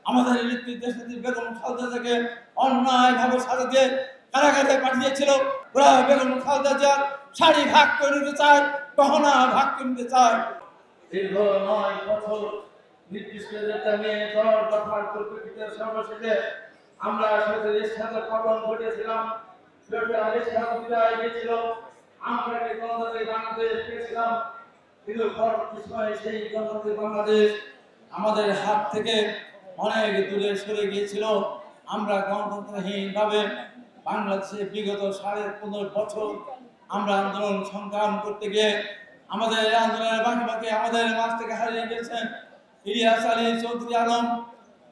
আমাদের নেত্রী বেগম খালেদা জিয়াকে অন্যায়ভাবে সাজা দিয়ে কারাগারে পাঠিয়েছিল। ওরা বেগম খালেদা জিয়ার শাড়ি ভাগ করে নিতে চায়, গহনা ভাগ করে নিতে চায়। দীর্ঘ 9 বছর নির্দিষ্ট নিয়ে দল দফার পরিপ্রেক্ষিতে সর্বশেষে আমরা সাথে পতন ঘটেছিলাম। বিদায় দিয়েছিল, আমরা গণতান্ত্রিক বাংলাদেশ পেয়েছিলাম, কিন্তু পরবর্তী সময়ে সেই গণতান্ত্রিক বাংলাদেশ আমাদের হাত থেকে অনেক দূরে সরে গিয়েছিল। আমরা গণতন্ত্রহীনভাবে বাংলাদেশে বিগত 15.5 বছর আমরা আন্দোলন সংগ্রাম করতে গিয়ে আমাদের আন্দোলনের বাকি আমাদের মাঝ থেকে হারিয়ে গেছেন ইলিয়াস আলী চৌধুরী আলম,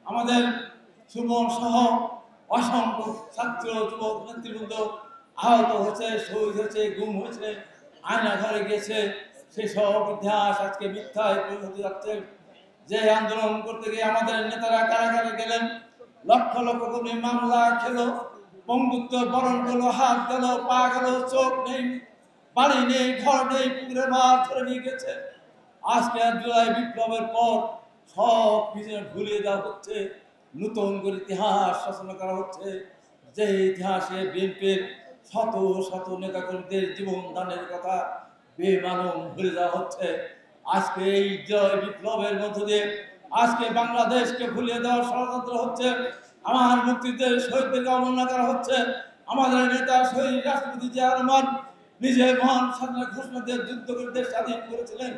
আমাদের সুমন সহ অসংখ্য ছাত্র যুবক নেতৃবৃন্দ আহত হয়েছে, শহীদ হয়েছে, গুম হয়েছে, আয়না ঘরে গিয়েছে। সেসব ইতিহাস আজকে মিথ্যায় পরিণত যাচ্ছে। যে আন্দোলন করতে গিয়ে আমাদের নেতারা কারাগারে গেলেন, লক্ষ লক্ষ কোটি মামলা খেলো, বন্ধুত্ব বরণ করলো, হাত গেল, পা গেল, চোখ নেই, বাড়ি নেই, ঘর নেই, পুকুরে মাছ ধরে নিয়ে গেছে। আজকে জুলাই বিপ্লবের পর সব কিছু ভুলিয়ে দেওয়া হচ্ছে, নতুন করে ইতিহাস রচনা করা হচ্ছে। যে ইতিহাসে বিএনপির শত শত নেতাকর্মীদের জীবন দানের কথা বেমালুম ভুলে দেওয়া হচ্ছে। আজকে এই জয় বিপ্লবের মধ্য দিয়ে আজকে বাংলাদেশকে ভুলিয়ে দেওয়ার ষড়যন্ত্র হচ্ছে। আমার মুক্তিদের শহীদদেরকে অবমাননা করা হচ্ছে। আমাদের নেতা শহীদ রাষ্ট্রপতি জিয়া রহমান নিজে মহান স্বাধীনতা ঘোষণা দিয়ে যুদ্ধ করে দেশ স্বাধীন করেছিলেন।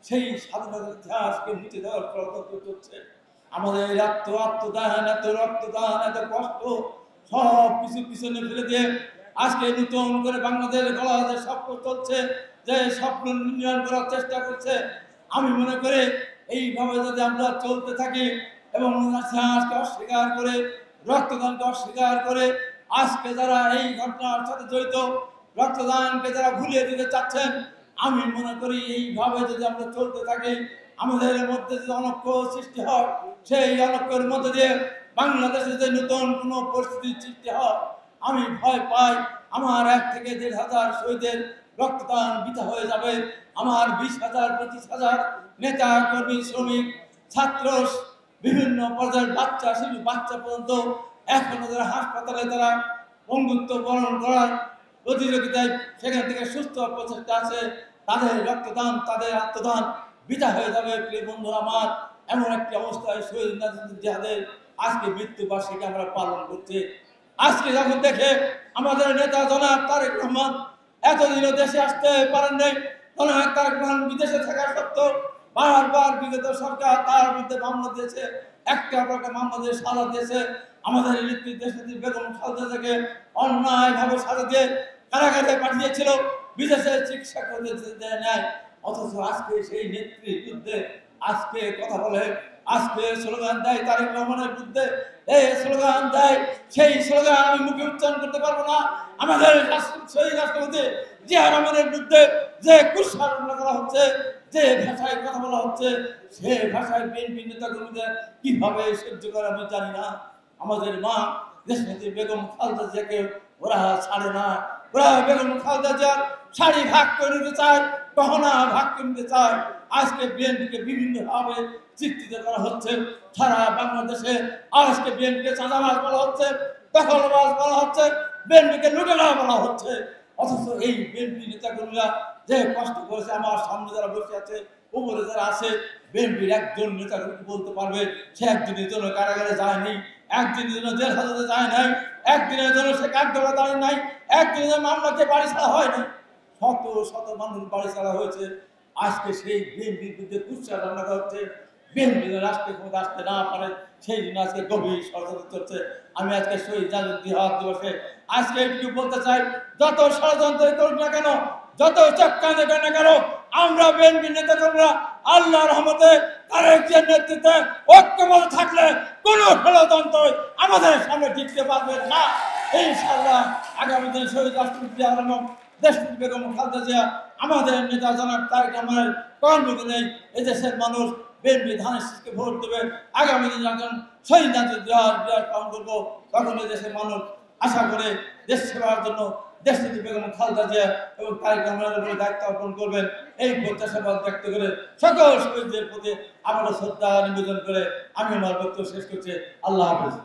সেই স্বাধীনতার ইতিহাসকে মুছে দেওয়ার ষড়যন্ত্র চলছে। আমাদের আত্মদান, এত রক্তদান, এত কষ্ট সব কিছু পিছনে ফেলে দিয়ে আজকে নতুন করে বাংলাদেশ গড়া যে স্বপ্ন চলছে, যে স্বপ্ন নির্মাণ করার চেষ্টা করছে। আমি মনে করি এইভাবে যদি আমরা চলতে থাকি এবং ইতিহাসকে অস্বীকার করে, রক্তদানকে অস্বীকার করে, আজকে যারা এই ঘটনার সাথে জড়িত, রক্তদানকে যারা ভুলিয়ে দিতে চাচ্ছেন, আমি মনে করি এইভাবে যদি আমরা চলতে থাকি, আমাদের মধ্যে যে অনৈক্য সৃষ্টি হয়, সেই অনৈক্যের মধ্যে দিয়ে বাংলাদেশে যে নতুন কোনো পরিস্থিতির সৃষ্টি হয়, আমি ভয় পাই আমার 1 থেকে 1.5 হাজার শহীদের রক্তদান বৃথা হয়ে যাবে। আমার 20,000 25,000 নেতা কর্মী, শ্রমিক, ছাত্র, বিভিন্ন পর্যায়ের বাচ্চা, শিশু বাচ্চা পর্যন্ত এখনো যারা হাসপাতালে তারা বন্ধুত্ব বরণ করার প্রতিযোগিতায় সেখান থেকে সুস্থ প্রচেষ্টা আছে, তাদের রক্তদান, তাদের আত্মদান বৃথা হয়ে যাবে। প্রিয় বন্ধু আমার, এমন একটি অবস্থায় শহীদ জিহাদের আজকে মৃত্যুবার্ষিকী আমরা পালন করছি। আজকে যখন দেখে আমাদের নেতা জনাব তারেক রহমান এতদিনও দেশে আসতে পারেন নাই, জনাব তারেক রহমান বিদেশে থাকা সত্ত্বেও বারবার বিগত সরকার তার বিরুদ্ধে মামলা দিয়েছে, একটা মামলা দিয়ে সাজা দিয়েছে। আমাদের নেত্রী দেশনেত্রী বেগম খালেদা জিয়াকে অন্যায়ভাবে সাজা দিয়ে কারাগারে পাঠিয়েছিল, বিদেশে চিকিৎসা করতে নেয়। অথচ আজকে সেই নেত্রীর বিরুদ্ধে আজকে কথা বলে, আজকে স্লোগান দেয় তারেক রহমানের বিরুদ্ধে, এই স্লোগান দেয়, সেই স্লোগান আমি মুখে উচ্চারণ করতে পারবো না। আমাদের শহীদ রাষ্ট্রপতি জিয়া রহমানের বিরুদ্ধে যে কুৎসারণা করা হচ্ছে, যে ভাষায় কথা বলা হচ্ছে, সে ভাষায় বিএনপি নেতাকর্মীদের কিভাবে সহ্য করে আমি জানি না। আমাদের মা দেশনেত্রী বেগম খালেদা জিয়াকে ওরা ছাড়ে না। ওরা বেগম খালেদা জিয়ার শাড়ি ভাগ করে নিতে চায়, গহনা ভাগ করে নিতে চায়। আজকে বিএনপিকে বিভিন্নভাবে চিত্রিত করা হচ্ছে সারা বাংলাদেশে। আজকে বিএনপিকে চাঁদাবাজ বলা হচ্ছে, দখলবাজ বলা হচ্ছে, বিএনপিকে লুটেরা বলা হচ্ছে। অথচ এই বিএনপি নেতাকর্মীরা যে কষ্ট করেছে, আমার সামনে যারা বসে আছে, উপরে যারা আছে, বিএনপির একজন নেতাকর্মী বলতে পারবে সে একদিনের জন্য কারাগারে যায়নি, একদিনের জন্য জেল হাজতে যায় নাই, একদিনের জন্য সে কাঠগড়া দাঁড়িয়ে নাই, একদিনের মামলাতে বাড়ি ছাড়া হয় না। শত শত মানুষ বাড়ি ছাড়া হয়েছে। আজকে সেই বিএনপির বিরুদ্ধে কুৎসারণা করা হচ্ছে। বিএনপি রাষ্ট্রীয় ক্ষমতা আসতে না পারে, সেই জন্য আজকে গভীর ষড়যন্ত্র চলছে। আমি আজকে শহীদ জিহাদ দিবসে আজকে একটু বলতে চাই, যত ষড়যন্ত্র করুক না কেন, যত চক্রান্ত করে না কেন, আমরা বিএনপি নেতাকর্মীরা আল্লাহর রহমতে তারেক জিয়ার নেতৃত্বে ঐক্যবদ্ধ থাকলে কোনো ষড়যন্ত্র আমাদের সামনে টিকতে পারবে না। ইনশাআল্লাহ আগামী দিনে শহীদ রাষ্ট্রপতি জিয়া রহমান, দেশনেত্রী বেগম খালেদা জিয়া, আমাদের নেতা জনাব তারেক রহমানের কর্মদিনে এই দেশের মানুষ বিএনপি ধানের শীষকে ভোট দেবে। আগামী দিন যখন শহীদ জিহাদ পালন করবো, তখন এই দেশের মানুষ আশা করে দেশ সেবার জন্য দেশনেত্রী বেগম খালেদা জিয়া এবং তারেক রহমানের উপরে দায়িত্ব অর্পণ করবেন, এই প্রত্যাশা ব্যক্ত করে সকল শহীদদের প্রতি আমরা শ্রদ্ধা নিবেদন করে আমি আমার বক্তব্য শেষ করছি। আল্লাহ হাফেজ।